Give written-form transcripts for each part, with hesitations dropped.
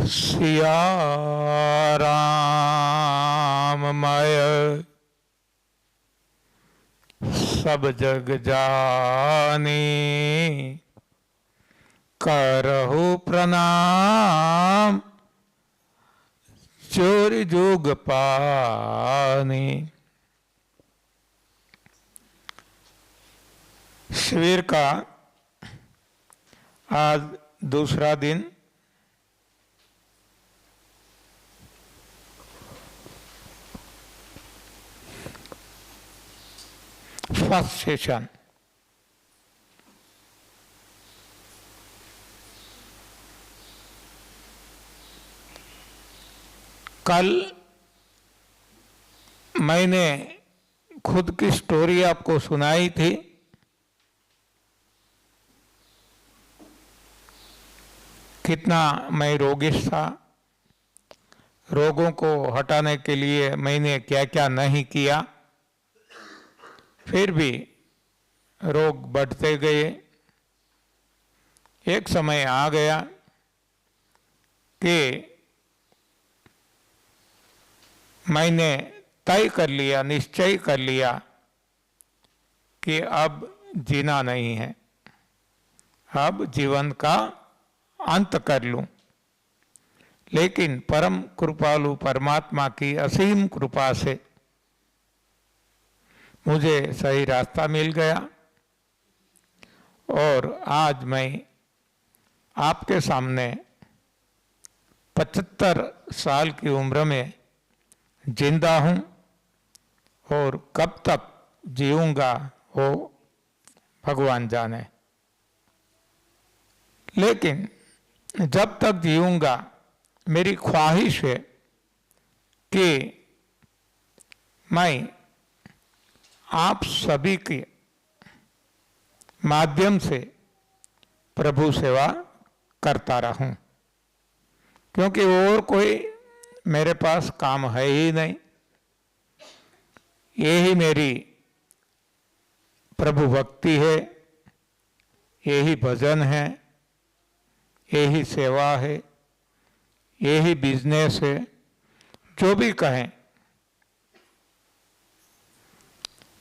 सिया राममय सब जग जानी, करहु प्रणाम चोरी जोग पानी। शिविर का आज दूसरा दिन फर्स्ट सेशन। कल मैंने खुद की स्टोरी आपको सुनाई थी। कितना मैं रोगिष्ठ था, रोगों को हटाने के लिए मैंने क्या क्या नहीं किया, फिर भी रोग बढ़ते गए। एक समय आ गया कि मैंने तय कर लिया, निश्चय कर लिया कि अब जीना नहीं है, अब जीवन का अंत कर लूं। लेकिन परम कृपालु परमात्मा की असीम कृपा से मुझे सही रास्ता मिल गया और आज मैं आपके सामने 75 साल की उम्र में जिंदा हूं और कब तक जीऊंगा वो भगवान जाने। लेकिन जब तक जीऊंगा मेरी ख्वाहिश है कि मैं आप सभी के माध्यम से प्रभु सेवा करता रहूं, क्योंकि और कोई मेरे पास काम है ही नहीं। यही मेरी प्रभु भक्ति है, यही भजन है, यही सेवा है, यही बिजनेस है, जो भी कहें।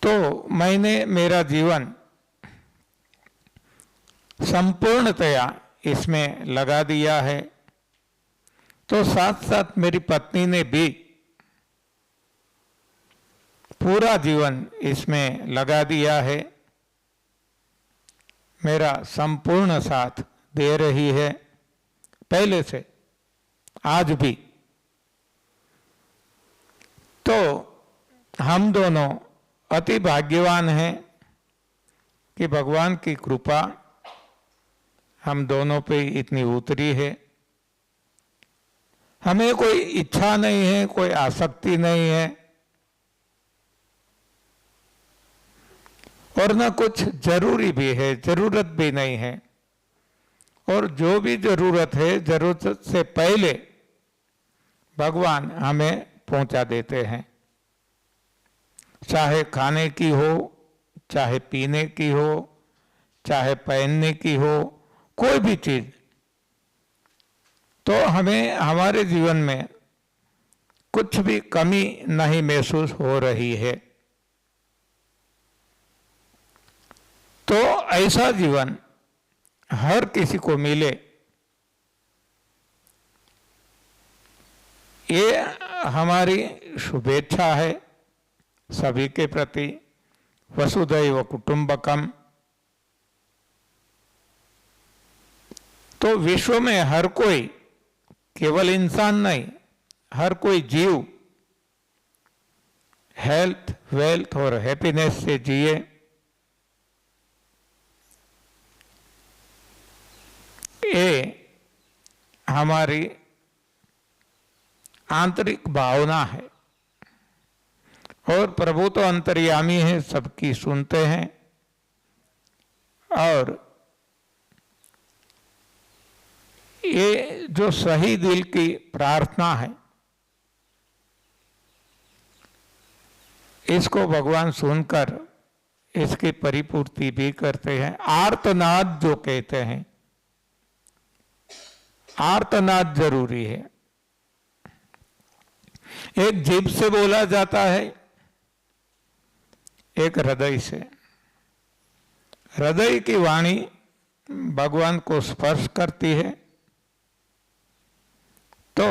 तो मैंने मेरा जीवन संपूर्णतया इसमें लगा दिया है। तो साथ साथ मेरी पत्नी ने भी पूरा जीवन इसमें लगा दिया है, मेरा संपूर्ण साथ दे रही है, पहले से आज भी। तो हम दोनों अति भाग्यवान हैं कि भगवान की कृपा हम दोनों पे इतनी उतरी है। हमें कोई इच्छा नहीं है, कोई आसक्ति नहीं है और न कुछ जरूरी भी है, जरूरत भी नहीं है। और जो भी जरूरत है, जरूरत से पहले भगवान हमें पहुंचा देते हैं। चाहे खाने की हो, चाहे पीने की हो, चाहे पहनने की हो, कोई भी चीज, तो हमें हमारे जीवन में कुछ भी कमी नहीं महसूस हो रही है। तो ऐसा जीवन हर किसी को मिले, ये हमारी शुभेच्छा है सभी के प्रति। वसुधैव कुटुंबकम। तो विश्व में हर कोई, केवल इंसान नहीं, हर कोई जीव हेल्थ, वेल्थ और हैप्पीनेस से जिए। ये हमारी आंतरिक भावना है। और प्रभु तो अंतर्यामी है, सबकी सुनते हैं। और ये जो सही दिल की प्रार्थना है, इसको भगवान सुनकर इसकी परिपूर्ति भी करते हैं। आर्तनाद जो कहते हैं, आर्तनाद जरूरी है। एक जीभ से बोला जाता है, एक हृदय से। हृदय की वाणी भगवान को स्पर्श करती है, तो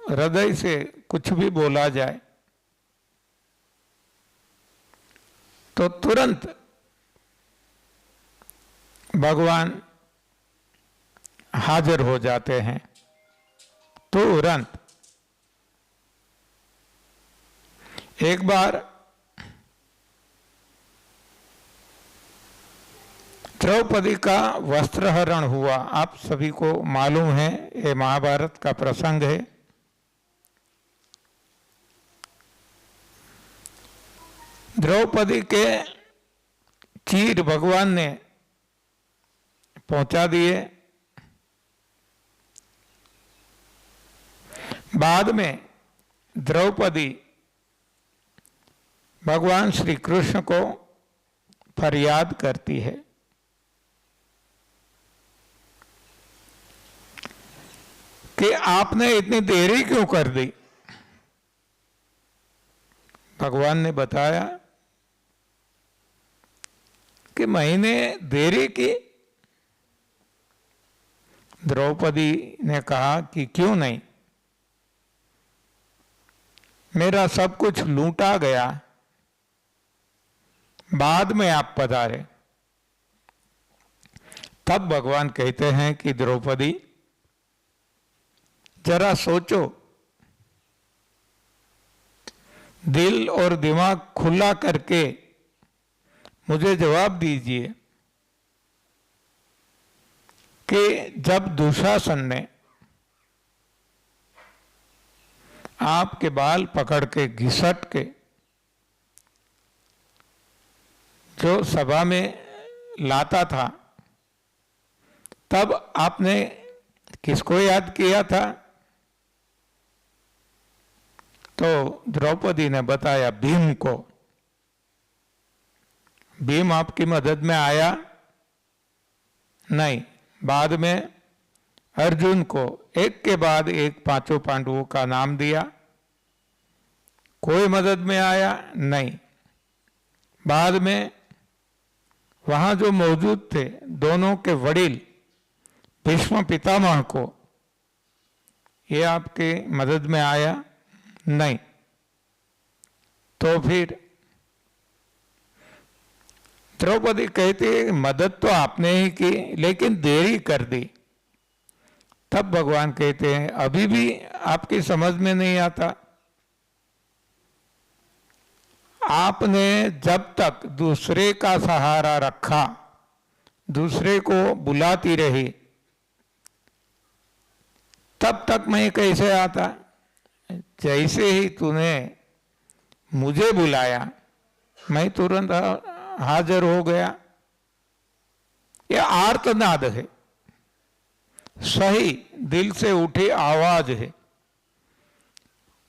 हृदय से कुछ भी बोला जाए तो तुरंत भगवान हाजिर हो जाते हैं, तुरंत। एक बार द्रौपदी का वस्त्रहरण हुआ। आप सभी को मालूम है, ये महाभारत का प्रसंग है। द्रौपदी के चीर भगवान ने पहुंचा दिए। बाद में द्रौपदी भगवान श्री कृष्ण को फरियाद करती है कि आपने इतनी देरी क्यों कर दी। भगवान ने बताया कि मैंने देरी की। द्रौपदी ने कहा कि क्यों नहीं, मेरा सब कुछ लूटा गया, बाद में आप पधारे। तब भगवान कहते हैं कि द्रौपदी जरा सोचो, दिल और दिमाग खुला करके मुझे जवाब दीजिए कि जब दुशासन ने आपके बाल पकड़ के घिसट के जो सभा में लाता था, तब आपने किसको याद किया था? तो द्रौपदी ने बताया, भीम को। भीम आपकी मदद में आया नहीं। बाद में अर्जुन को एक के बाद एक पांचों पांडवों का नाम दिया, कोई मदद में आया नहीं। बाद में वहां जो मौजूद थे दोनों के वडील भीष्म पितामह को, ये आपके मदद में आया नहीं। तो फिर द्रौपदी कहती है, मदद तो आपने ही की लेकिन देरी कर दी। तब भगवान कहते हैं, अभी भी आपकी समझ में नहीं आता। आपने जब तक दूसरे का सहारा रखा, दूसरे को बुलाती रही, तब तक मैं कैसे आता? जैसे ही तूने मुझे बुलाया, मैं तुरंत हाजिर हो गया। यह आर्तनाद है, सही दिल से उठी आवाज है।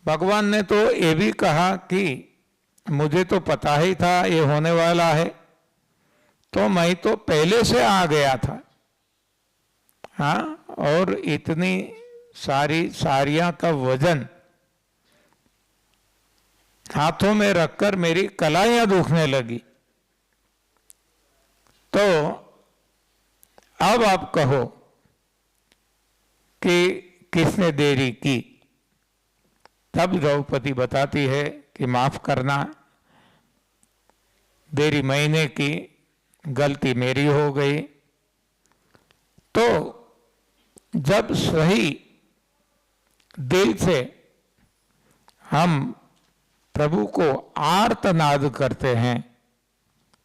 भगवान ने तो ये भी कहा कि मुझे तो पता ही था ये होने वाला है, तो मैं तो पहले से आ गया था। हाँ, और इतनी सारी साड़ियां का वजन हाथों में रखकर मेरी कलाइयां दुखने लगी। तो अब आप कहो कि किसने देरी की? तब द्रौपदी बताती है कि माफ करना, देरी मैंने की, गलती मेरी हो गई। तो जब सही दिल से हम प्रभु को आर्तनाद करते हैं,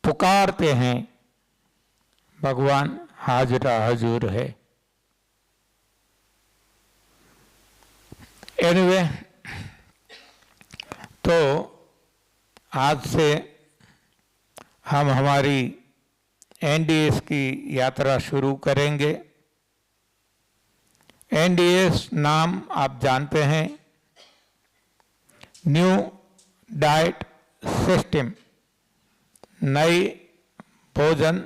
पुकारते हैं, भगवान हाजिरा हजूर है। एनीवे, तो आज से हम हमारी एनडीएस की यात्रा शुरू करेंगे। एनडीएस नाम आप जानते हैं, न्यू डाइट सिस्टम, नई भोजन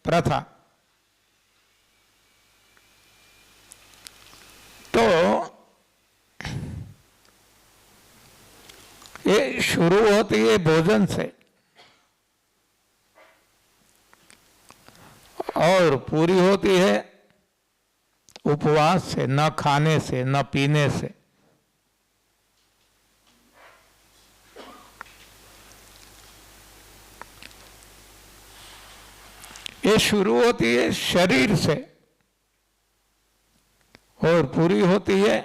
प्रथा। तो ये शुरू होती है भोजन से और पूरी होती है उपवास से, न खाने से, न पीने से। ये शुरू होती है शरीर से और पूरी होती है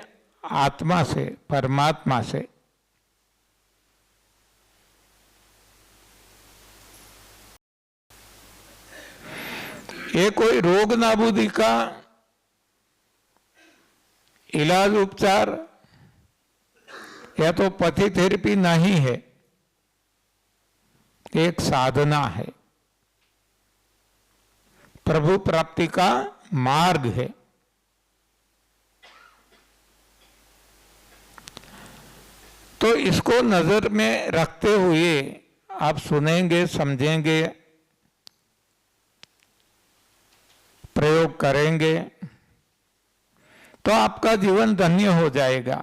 आत्मा से, परमात्मा से। ये कोई रोग नाबूदी का इलाज उपचार या तो पथी थेरेपी नहीं है, एक साधना है, प्रभु प्राप्ति का मार्ग है। तो इसको नजर में रखते हुए आप सुनेंगे, समझेंगे, प्रयोग करेंगे तो आपका जीवन धन्य हो जाएगा।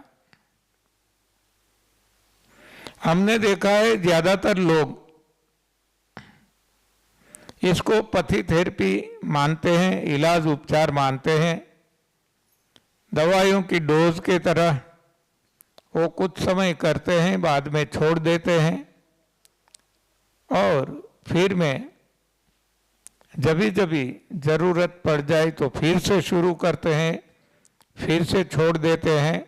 हमने देखा है ज्यादातर लोग इसको पथी थेरेपी मानते हैं, इलाज उपचार मानते हैं, दवाइयों की डोज के तरह वो कुछ समय करते हैं, बाद में छोड़ देते हैं और फिर में जभी जभी जरूरत पड़ जाए तो फिर से शुरू करते हैं, फिर से छोड़ देते हैं।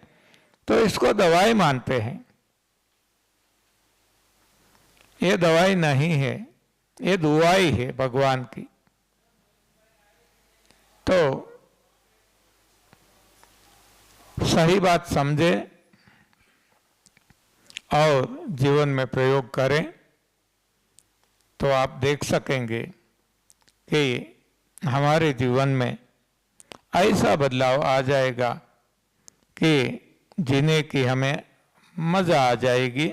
तो इसको दवाई मानते हैं। ये दवाई नहीं है, ये दुआई है भगवान की। तो सही बात समझे और जीवन में प्रयोग करें तो आप देख सकेंगे कि हमारे जीवन में ऐसा बदलाव आ जाएगा कि जीने की हमें मजा आ जाएगी।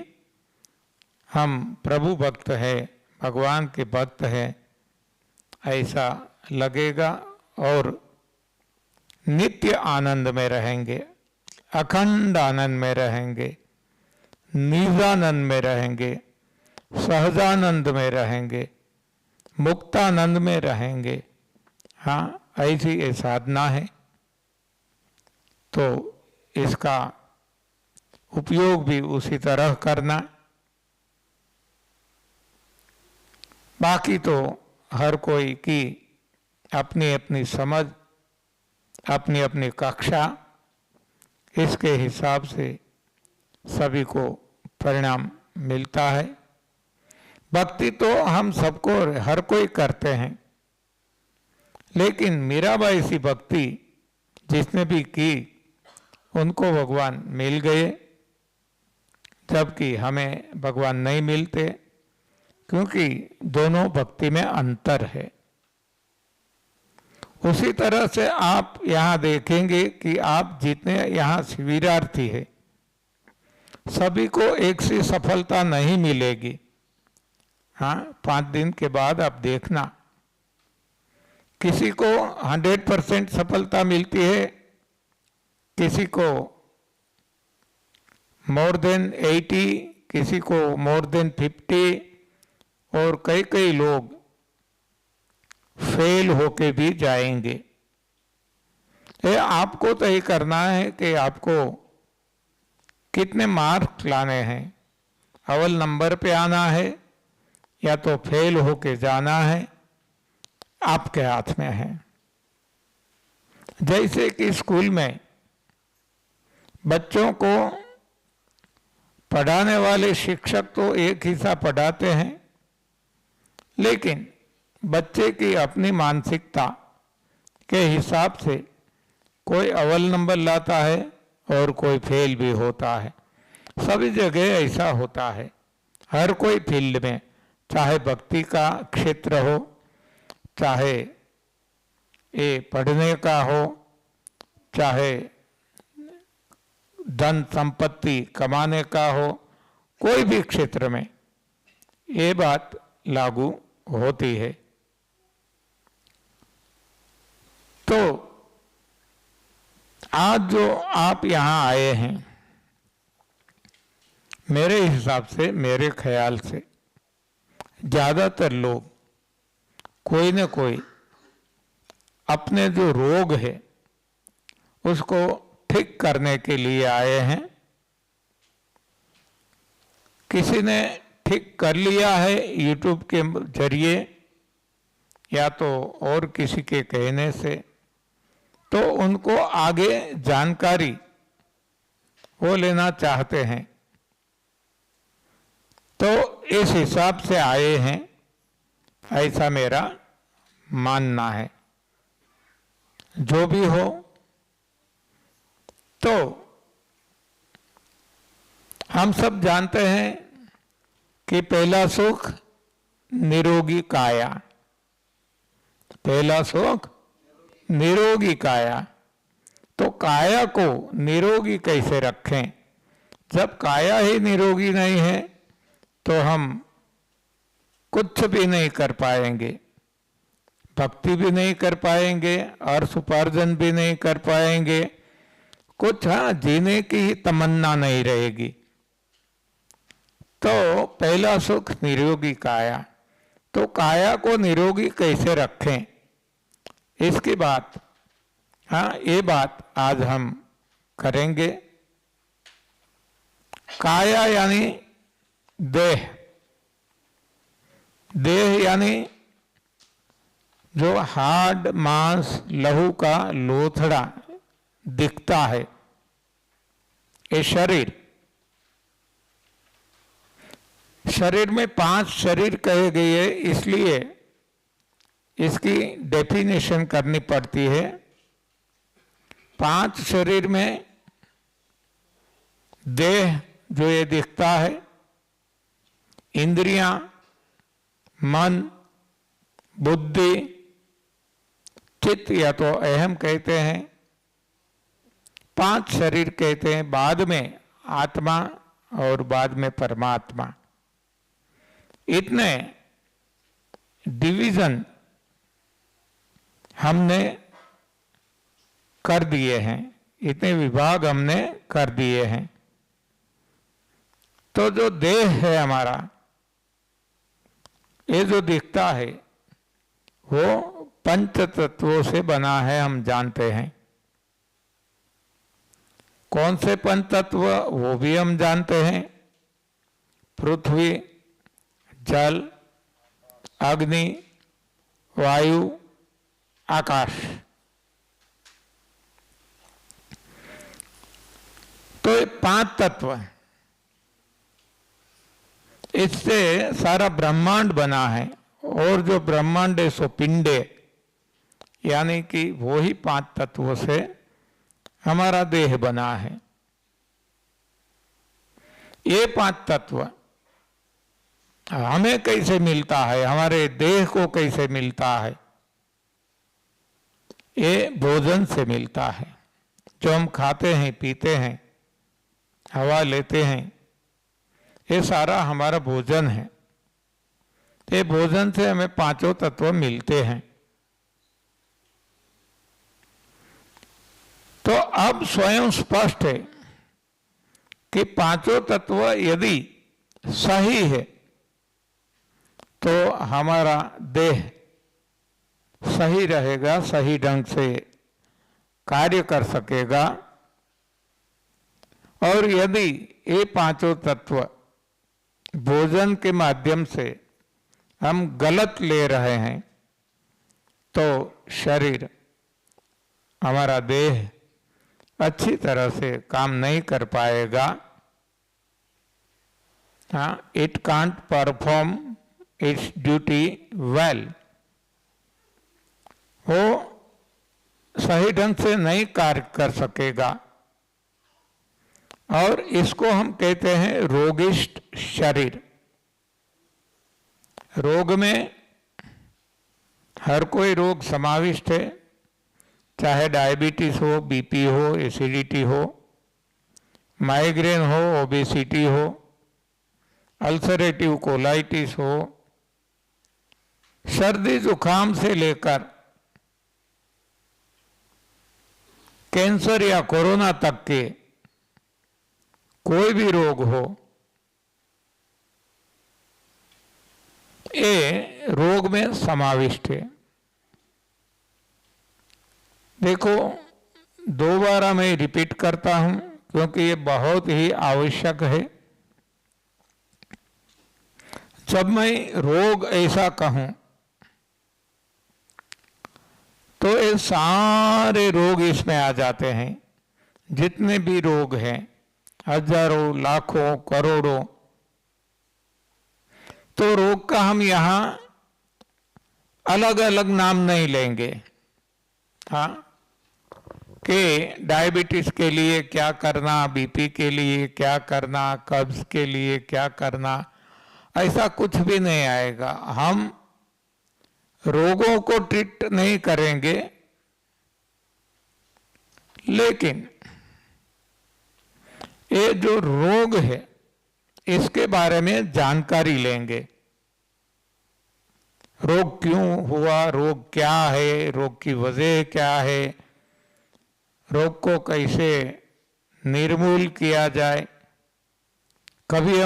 हम प्रभु भक्त हैं, भगवान के भक्त हैं, ऐसा लगेगा और नित्य आनंद में रहेंगे, अखंड आनंद में रहेंगे, निजानंद में रहेंगे, सहजानंद में रहेंगे, मुक्तानंद में रहेंगे। हाँ, ऐसी ये साधना है। तो इसका उपयोग भी उसी तरह करना। बाकी तो हर कोई की अपनी अपनी समझ, अपनी अपनी कक्षा, इसके हिसाब से सभी को परिणाम मिलता है। भक्ति तो हम सबको, हर कोई करते हैं, लेकिन मीराबाई सी भक्ति जिसने भी की उनको भगवान मिल गए, जबकि हमें भगवान नहीं मिलते, क्योंकि दोनों भक्ति में अंतर है। उसी तरह से आप यहाँ देखेंगे कि आप जितने यहाँ शिविरार्थी है सभी को एक सी सफलता नहीं मिलेगी। हाँ, 5 दिन के बाद आप देखना, किसी को 100% सफलता मिलती है, किसी को मोर देन 80, किसी को मोर देन 50 और कई कई लोग फेल होके भी जाएंगे। ये आपको तय करना है कि आपको कितने मार्क्स लाने हैं, अव्वल नंबर पे आना है या तो फेल होके जाना है, आपके हाथ में है। जैसे कि स्कूल में बच्चों को पढ़ाने वाले शिक्षक तो एक हिस्सा पढ़ाते हैं, लेकिन बच्चे की अपनी मानसिकता के हिसाब से कोई अव्वल नंबर लाता है और कोई फेल भी होता है। सभी जगह ऐसा होता है, हर कोई फील्ड में, चाहे भक्ति का क्षेत्र हो, चाहे ये पढ़ने का हो, चाहे धन संपत्ति कमाने का हो, कोई भी क्षेत्र में ये बात लागू होती है। तो आज जो आप यहाँ आए हैं, मेरे हिसाब से, मेरे ख्याल से ज़्यादातर लोग कोई न कोई अपने जो रोग है उसको ठीक करने के लिए आए हैं। किसी ने ठीक कर लिया है यूट्यूब के जरिए या तो और किसी के कहने से, तो उनको आगे जानकारी वो लेना चाहते हैं, तो इस हिसाब से आए हैं, ऐसा मेरा मानना है। जो भी हो, तो हम सब जानते हैं कि पहला सुख निरोगी काया, पहला सुख निरोगी काया। तो काया को निरोगी कैसे रखें? जब काया ही निरोगी नहीं है तो हम कुछ भी नहीं कर पाएंगे, भक्ति भी नहीं कर पाएंगे, अर्थ उपार्जन भी नहीं कर पाएंगे, कुछ हाँ जीने की ही तमन्ना नहीं रहेगी। तो पहला सुख निरोगी काया। तो काया को निरोगी कैसे रखें, इसकी बात, हाँ ये बात आज हम करेंगे। काया यानी देह, देह यानी जो हाड मांस लहू का लोथड़ा दिखता है, ये शरीर। शरीर में 5 शरीर कहे गए, इसलिए इसकी डेफिनेशन करनी पड़ती है। 5 शरीर में देह जो ये दिखता है, इंद्रियां, मन, बुद्धि, चित्त या तो अहम कहते हैं, 5 शरीर कहते हैं, बाद में आत्मा और बाद में परमात्मा। इतने डिवीजन हमने कर दिए हैं, इतने विभाग हमने कर दिए हैं। तो जो देह है हमारा, ये जो दिखता है वो पंच तत्वों से बना है, हम जानते हैं। कौन से पंच तत्व, वो भी हम जानते हैं। पृथ्वी, जल, अग्नि, वायु, आकाश। तो ये 5 तत्व, इससे सारा ब्रह्मांड बना है। और जो ब्रह्मांड है सो पिंडे, यानी कि वो ही 5 तत्वों से हमारा देह बना है। ये 5 तत्व हमें कैसे मिलता है, हमारे देह को कैसे मिलता है? ये भोजन से मिलता है। जो हम खाते हैं, पीते हैं, हवा लेते हैं, ये सारा हमारा भोजन है। ये भोजन से हमें 5 तत्व मिलते हैं। तो अब स्वयं स्पष्ट है कि 5 तत्व यदि सही है तो हमारा देह सही रहेगा, सही ढंग से कार्य कर सकेगा। और यदि ये 5 तत्व भोजन के माध्यम से हम गलत ले रहे हैं तो शरीर, हमारा देह अच्छी तरह से काम नहीं कर पाएगा। हाँ, it can't perform it's duty well, वो सही ढंग से नहीं कार्य कर सकेगा। और इसको हम कहते हैं रोगिष्ट शरीर। रोग में हर कोई रोग समाविष्ट है, चाहे डायबिटीज हो, बीपी हो, एसिडिटी हो, माइग्रेन हो, ओबेसिटी हो, अल्सरेटिव कोलाइटिस हो, सर्दी जुकाम से लेकर कैंसर या कोरोना तक के कोई भी रोग हो, ये रोग में समाविष्ट है। देखो, दोबारा मैं रिपीट करता हूं क्योंकि ये बहुत ही आवश्यक है। जब मैं रोग ऐसा कहूं तो ये सारे रोग इसमें आ जाते हैं। जितने भी रोग हैं, हजारों, लाखों, करोड़ों, तो रोग का हम यहां अलग अलग नाम नहीं लेंगे। हाँ, कि डायबिटीज के लिए क्या करना, बीपी के लिए क्या करना, कब्ज के लिए क्या करना, ऐसा कुछ भी नहीं आएगा। हम रोगों को ट्रीट नहीं करेंगे, लेकिन ये जो रोग है इसके बारे में जानकारी लेंगे। रोग क्यों हुआ, रोग क्या है, रोग की वजह क्या है, रोग को कैसे निर्मूल किया जाए। कभी हम